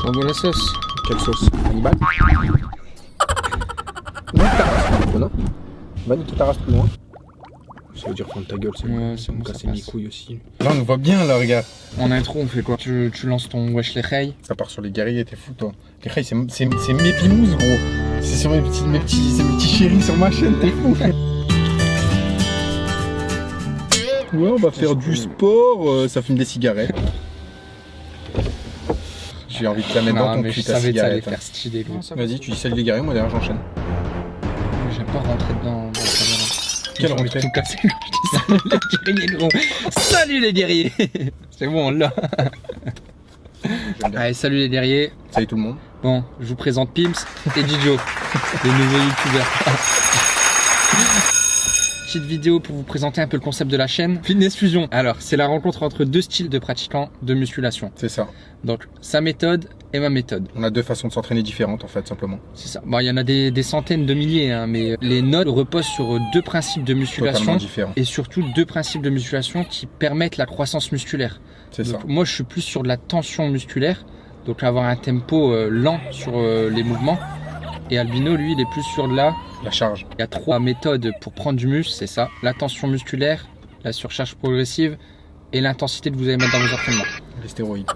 On voit la sauce. Quelle sauce? Hannibal? Non. Va niquer ta race plus loin. Ça veut dire prendre ta gueule, c'est ouais, ça me bon, casse ça les passe. couilles aussi. Là on nous voit bien là, regarde. En intro, on fait quoi? Tu lances ton wesh les reilles. Ça part sur les guerriers, t'es fou toi. Les reilles, c'est mes pimous gros. C'est sur mes petits chéris sur ma chaîne, t'es fou. Ouais, on va faire du sport, ça fume des cigarettes. J'ai envie de te la mettre dans ton mais cul je ta savais que ça allait cigarette. faire stylé, gros. Vas-y, tu dis salut les guerriers, moi derrière j'enchaîne. J'aime pas rentrer dedans dans la caméra. Quelle J'ai envie de rentrée? tout casser quand je dis salut les guerriers, gros. Salut les guerriers. C'est bon, on l'a. Allez, salut les guerriers. Salut tout le monde. Bon, je vous présente Pimps et Dijo, les nouveaux youtubeurs. Petite vidéo pour vous présenter un peu le concept de la chaîne. Fitness Fusion. Alors, c'est la rencontre entre deux styles de pratiquants de musculation. C'est ça. Donc, sa méthode et ma méthode. On a deux façons de s'entraîner différentes en fait, simplement. C'est ça. Bon, il y en a des centaines de milliers, hein, mais les notes reposent sur deux principes de musculation. Totalement différents. Et surtout deux principes de musculation qui permettent la croissance musculaire. C'est ça. Moi, je suis plus sur de la tension musculaire, donc avoir un tempo lent sur les mouvements. Et Albino, lui, il est plus sur de la charge. Il y a trois méthodes pour prendre du muscle, c'est ça. La tension musculaire, la surcharge progressive et l'intensité que vous allez mettre dans vos entraînements. Les stéroïdes.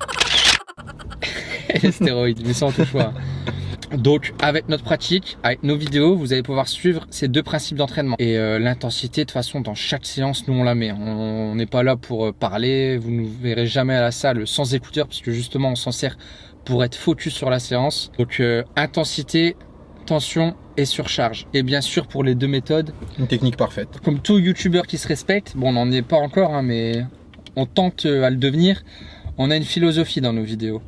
Et les stéroïdes, mais ça on touche pas. Donc avec notre pratique, avec nos vidéos, vous allez pouvoir suivre ces deux principes d'entraînement. Et l'intensité, de toute façon, dans chaque séance, nous on la met. On n'est pas là pour parler, vous ne nous verrez jamais à la salle sans écouteurs, parce que justement on s'en sert pour être focus sur la séance. Donc intensité, tension et surcharge. Et bien sûr pour les deux méthodes, Une technique parfaite. comme tout youtubeur qui se respecte, bon on n'en est pas encore, hein, mais on tente à le devenir, on a une philosophie dans nos vidéos.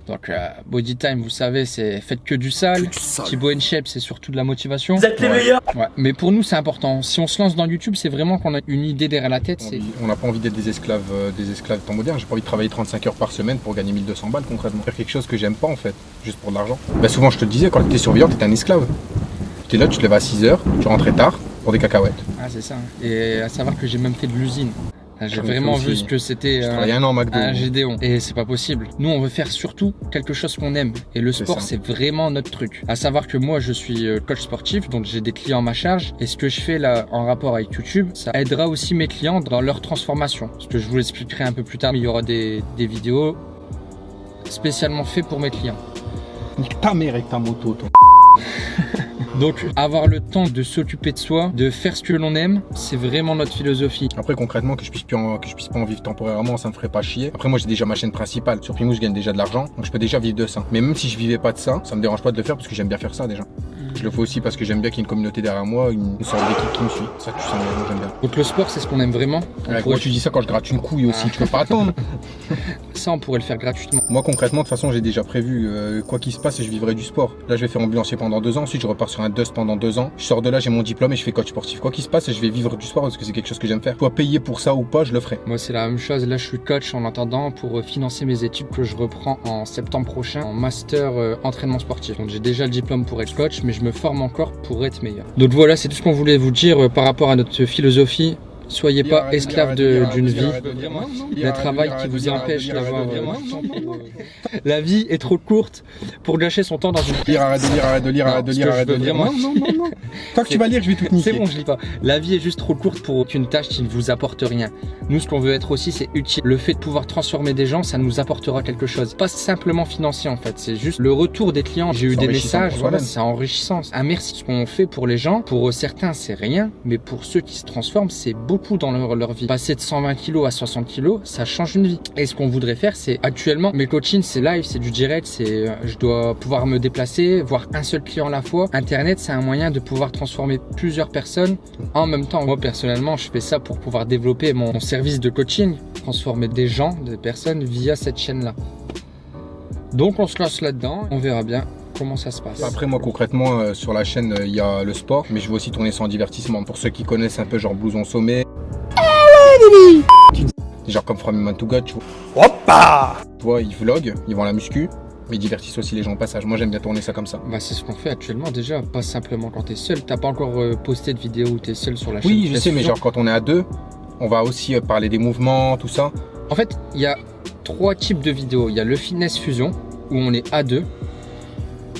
Donc Body Time, vous savez, c'est faites que du sale. Thibaut Shape, c'est surtout de la motivation. Vous êtes les meilleurs. Ouais. Mais pour nous c'est important, si on se lance dans YouTube, c'est vraiment qu'on a une idée derrière la tête. On n'a pas envie d'être des esclaves temps moderne. J'ai pas envie de travailler 35 heures par semaine pour gagner 1200 balles concrètement. Faire quelque chose que j'aime pas en fait, juste pour de l'argent. Bah souvent je te le disais, quand t'étais surveillant, t'étais un esclave. Tu es là, tu te lèves à 6 heures, tu rentrais tard pour des cacahuètes. Ah c'est ça, et à savoir que j'ai même fait de l'usine. J'ai J'en ai vraiment fait vu aussi. ce que c'était J'ai travaillé un an au McDo. un Gédéon. Et c'est pas possible. Nous, on veut faire surtout quelque chose qu'on aime. Et le C'est sport, ça. c'est vraiment notre truc. À savoir que moi, je suis coach sportif, donc j'ai des clients à ma charge. Et ce que je fais là, en rapport avec YouTube, ça aidera aussi mes clients dans leur transformation. Ce que je vous l'expliquerai un peu plus tard, mais il y aura des vidéos spécialement faites pour mes clients. Nique ta mère avec ta moto, toi. Donc, avoir le temps de s'occuper de soi, de faire ce que l'on aime, c'est vraiment notre philosophie. Après concrètement que je puisse pas en vivre temporairement, ça me ferait pas chier. Après moi j'ai déjà ma chaîne principale. Sur Pimous je gagne déjà de l'argent, donc je peux déjà vivre de ça. Mais même si je vivais pas de ça, ça me dérange pas de le faire parce que j'aime bien faire ça déjà. Je le fais aussi parce que j'aime bien qu'il y ait une communauté derrière moi, une sorte d'équipe qui me suit. Ça tu sens bien, moi j'aime bien. Donc le sport, c'est ce qu'on aime vraiment. On Ouais, pourrait- moi tu dis ça quand je gratte une couille aussi, tu peux pas attendre. Ça, on pourrait le faire gratuitement. Moi concrètement de toute façon j'ai déjà prévu quoi qu'il se passe je vivrai du sport. Là je vais faire ambulancier pendant 2 ans, ensuite je repars sur un Dust pendant 2 ans. Je sors de là, j'ai mon diplôme et je fais coach sportif. Quoi qu'il se passe je vais vivre du sport parce que c'est quelque chose que j'aime faire. Soit payer pour ça ou pas, je le ferai. Moi, c'est la même chose. Là, je suis coach en attendant pour financer mes études que je reprends en septembre prochain en master entraînement sportif. Donc, j'ai déjà le diplôme pour être coach, mais je me forme encore pour être meilleur. Donc voilà, c'est tout ce qu'on voulait vous dire par rapport à notre philosophie. Soyez pas esclave d'une vie, d'un travail qui vous empêche d'avoir. La vie est trop courte pour gâcher son temps dans une. Arrête de lire, arrête de lire. Non. Tant que tu vas lire, je vais tout niquer. C'est bon, je lis pas. La vie est juste trop courte pour une tâche qui ne vous apporte rien. Nous, ce qu'on veut être aussi, c'est utile. Le fait de pouvoir transformer des gens, ça nous apportera quelque chose. Pas simplement financier, en fait. C'est juste le retour des clients. J'ai eu des messages, voilà, c'est enrichissant. Un merci. Ce qu'on fait pour les gens, pour certains, c'est rien. Mais pour ceux qui se transforment, c'est beaucoup dans leur vie. Passer de 120 kg à 60 kg, ça change une vie. Et ce qu'on voudrait faire, c'est actuellement, mes coachings, c'est live, c'est du direct, c'est je dois pouvoir me déplacer, voir un seul client à la fois. Internet, c'est un moyen de pouvoir transformer plusieurs personnes en même temps. Moi, personnellement, je fais ça pour pouvoir développer mon service de coaching, transformer des gens, des personnes via cette chaîne-là. Donc, on se lance là-dedans, on verra bien comment ça se passe. Après moi concrètement sur la chaîne il y a le sport, mais je veux aussi tourner sans divertissement. Pour ceux qui connaissent un peu genre Blouson Sommet. Genre comme From Man to God, tu vois. Hoppa. Tu vois, ils vloguent, ils vont à la muscu, mais ils divertissent aussi les gens au passage. Moi j'aime bien tourner ça comme ça. Bah c'est ce qu'on fait actuellement déjà, pas simplement quand t'es seul. T'as pas encore posté de vidéo où t'es seul sur la chaîne. Oui je sais, mais genre quand on est à deux, on va aussi parler des mouvements, tout ça. En fait, il y a trois types de vidéos. Il y a le fitness fusion, où on est à deux.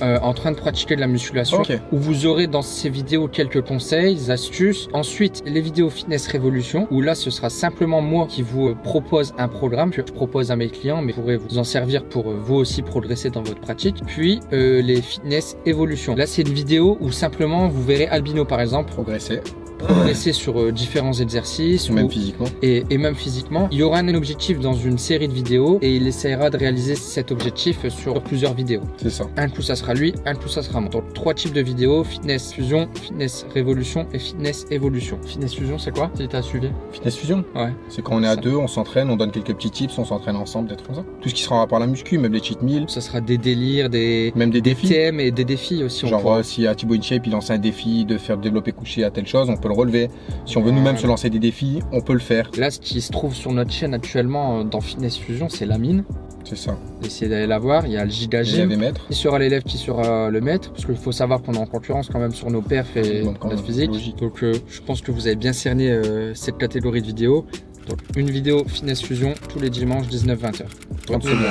En train de pratiquer de la musculation, Ok. où vous aurez dans ces vidéos quelques conseils, astuces. Ensuite, les vidéos Fitness Révolution, où là, ce sera simplement moi qui vous propose un programme que je propose à mes clients, mais pourrez vous en servir pour vous aussi progresser dans votre pratique. Puis, les Fitness Évolution. Là, c'est une vidéo où simplement vous verrez Albino, par exemple, Progresser, progresser sur différents exercices. même ou- physiquement. et même physiquement. Il y aura un objectif dans une série de vidéos et il essaiera de réaliser cet objectif sur plusieurs vidéos. C'est ça. Un coup ça sera lui, un coup ça sera moi. Donc 3 types de vidéos, Fitness Fusion, Fitness Révolution et Fitness Évolution. Fitness Fusion c'est quoi si t'as suivi? Fitness Fusion. Ouais. C'est quand on est à Ça. deux, on s'entraîne, on donne quelques petits tips, on s'entraîne ensemble, des trucs comme ça. Tout ce qui sera en rapport à la muscu, même les cheat meals, Ça sera des délires, des même des défis. thèmes et des défis aussi. on Genre pourra- si à Thibaut InShape il lance un défi de faire développer couché à telle chose, on peut le relever. Si on veut nous-mêmes se lancer des défis, on peut le faire. Là ce qui se trouve sur notre chaîne actuellement dans Fitness Fusion c'est la mine. C'est ça. Essayez d'aller la voir, il y a le Giga Et Gym. les maîtres. Qui sera l'élève, qui sera le maître, parce qu'il faut savoir qu'on est en concurrence quand même sur nos perfs et Donc, quand notre même, physique. logique. Donc je pense que vous avez bien cerné cette catégorie de vidéos. Donc une vidéo Fitness Fusion tous les dimanches 19-20h. Absolument.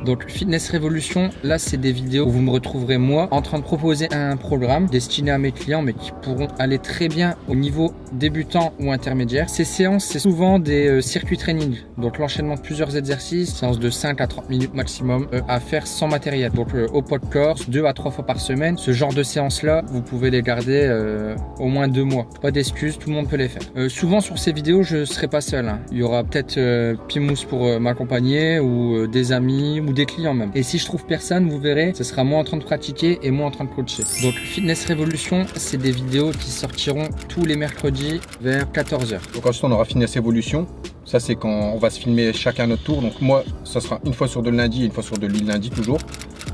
Donc Fitness Révolution, là c'est des vidéos où vous me retrouverez moi en train de proposer un programme destiné à mes clients mais qui pourront aller très bien au niveau débutant ou intermédiaire. Ces séances c'est souvent des circuits training, donc l'enchaînement de plusieurs exercices, séances de 5 à 30 minutes maximum à faire sans matériel. Donc au poids de corps, 2 à 3 fois par semaine. Ce genre de séances là, vous pouvez les garder au moins 2 mois. Pas d'excuses, tout le monde peut les faire. Souvent sur ces vidéos je serai pas seul, hein. Il y aura peut-être Pimous pour m'accompagner ou des amis ou des clients même. Et si je trouve personne, vous verrez, ce sera moi en train de pratiquer et moi en train de coacher. Donc Fitness Révolution, c'est des vidéos qui sortiront tous les mercredis vers 14h. Donc ensuite on aura Fitness Évolution. Ça c'est quand on va se filmer chacun à notre tour. Donc moi ça sera une fois sur deux le lundi et une fois sur deux le lundi toujours.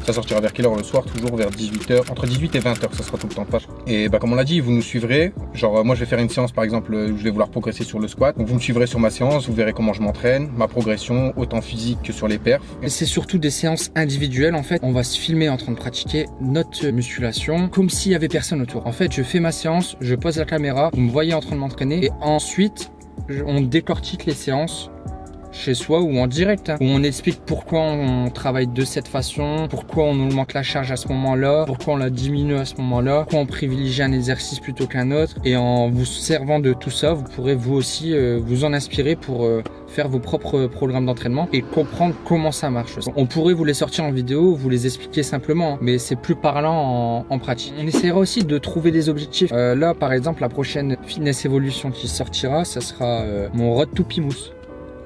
Ça sortira vers quelle heure le soir? Toujours vers 18h, entre 18 et 20h, ça sera tout le temps pas. Et bah comme on l'a dit, vous nous suivrez. Genre moi je vais faire une séance par exemple où je vais vouloir progresser sur le squat. Donc vous me suivrez sur ma séance, vous verrez comment je m'entraîne, ma progression, autant physique que sur les perfs. Et c'est surtout des séances individuelles en fait. On va se filmer en train de pratiquer notre musculation comme s'il y avait personne autour. En fait, je fais ma séance, je pose la caméra, vous me voyez en train de m'entraîner et ensuite on décortique les séances chez soi ou en direct, hein, où on explique pourquoi on travaille de cette façon, pourquoi on augmente la charge à ce moment-là, pourquoi on la diminue à ce moment-là, pourquoi on privilégie un exercice plutôt qu'un autre. Et en vous servant de tout ça, vous pourrez vous aussi vous en inspirer pour faire vos propres programmes d'entraînement et comprendre comment ça marche. On pourrait vous les sortir en vidéo, vous les expliquer simplement, mais c'est plus parlant en pratique. On essaiera aussi de trouver des objectifs. Là, par exemple, la prochaine Fitness Evolution qui sortira, ça sera mon Road to Pimous.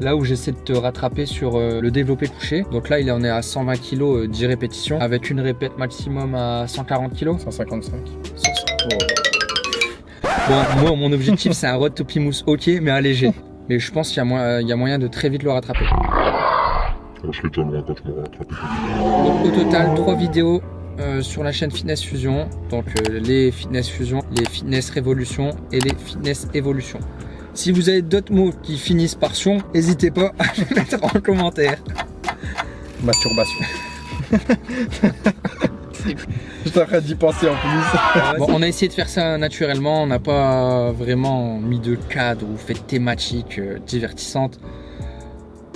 Là où j'essaie de te rattraper sur le développé couché. Donc là, il en est à 120 kg 10 répétitions avec une répète maximum à 140 kg. 155. Bon, moi, mon objectif, c'est un Road to Pimous, ok, mais allégé. Mais je pense qu'il y a moyen de très vite le rattraper. Je serai déjà loin quand je m'aurai rattrapé. Donc au total, 3 vidéos sur la chaîne Fitness Fusion. Donc les Fitness Fusion, les Fitness Révolution et les Fitness Évolution. Si vous avez d'autres mots qui finissent par sion, n'hésitez pas à les mettre en commentaire. Masturbation. Je t'arrête d'y penser en plus. Bon, on a essayé de faire ça naturellement, on n'a pas vraiment mis de cadre ou fait de thématiques divertissantes.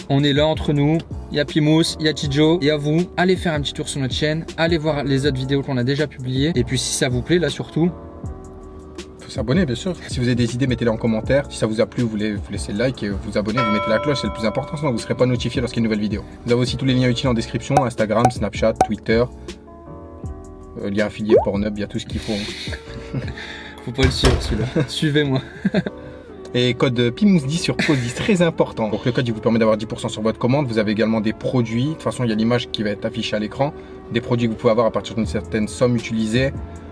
On est là entre nous, il y a Pimous, il y a Tidjo, et à vous, allez faire un petit tour sur notre chaîne, allez voir les autres vidéos qu'on a déjà publiées, et puis si ça vous plaît, là surtout, Faut s'abonner bien sûr. Si vous avez des idées, mettez-les en commentaire. Si ça vous a plu, vous laissez le like et vous abonnez, vous mettez la cloche, c'est le plus important, sinon vous ne serez pas notifié lorsqu'il y a une nouvelle vidéo. Vous avez aussi tous les liens utiles en description, Instagram, Snapchat, Twitter, lien affilié Pornhub, il y a tout ce qu'il faut. faut pas le suivre celui-là, suivez-moi. Et code PIMOUS10 sur Pose10, très important. Donc le code il vous permet d'avoir 10% sur votre commande. Vous avez également des produits. De toute façon, il y a l'image qui va être affichée à l'écran. Des produits que vous pouvez avoir à partir d'une certaine somme utilisée.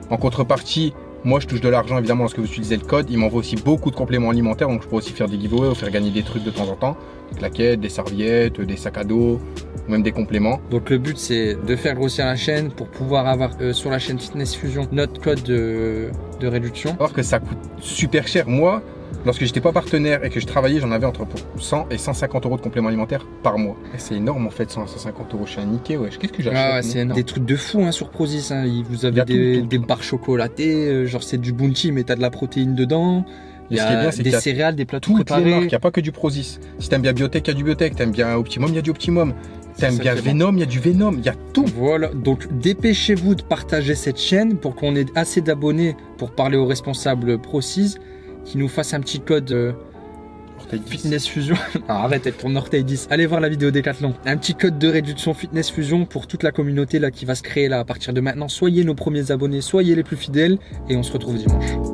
En contrepartie, moi je touche de l'argent évidemment lorsque vous utilisez le code. Il m'envoie aussi beaucoup de compléments alimentaires. Donc je peux aussi faire des giveaways ou faire gagner des trucs de temps en temps. Des claquettes, des serviettes, des sacs à dos, ou même des compléments. Donc le but c'est de faire grossir la chaîne pour pouvoir avoir sur la chaîne Fitness Fusion notre code de réduction. Alors que ça coûte super cher. Moi, lorsque j'étais pas partenaire et que je travaillais, j'en avais entre 100 et 150 euros de compléments alimentaires par mois. Et c'est énorme en fait, 100 à 150 euros chez un Nikkei. Ouais. Qu'est-ce que j'achète? Ah ouais, c'est énorme. Des trucs de fou hein, sur Prozis. Hein. Vous Il y avez a tout. des barres chocolatées, genre c'est du bounty mais t'as de la protéine dedans. Il y ce qui est a bien, c'est des qu'il y a céréales, des plateaux toutes les marques. préparés. Il n'y a pas que du Prozis. Si t'aimes bien Biotech, il y a du Biotech. T'aimes bien Optimum, il y a du Optimum. T'aimes bien sacrément. Venom, il y a du Venom, il y a tout. Voilà, donc dépêchez-vous de partager cette chaîne pour qu'on ait assez d'abonnés pour parler aux responsables ProSize qui nous fassent un petit code Fitness Fusion. Non, arrête avec ton orteil 10. Allez voir la vidéo Décathlon. Un petit code de réduction Fitness Fusion pour toute la communauté là qui va se créer là à partir de maintenant. Soyez nos premiers abonnés, soyez les plus fidèles et on se retrouve dimanche.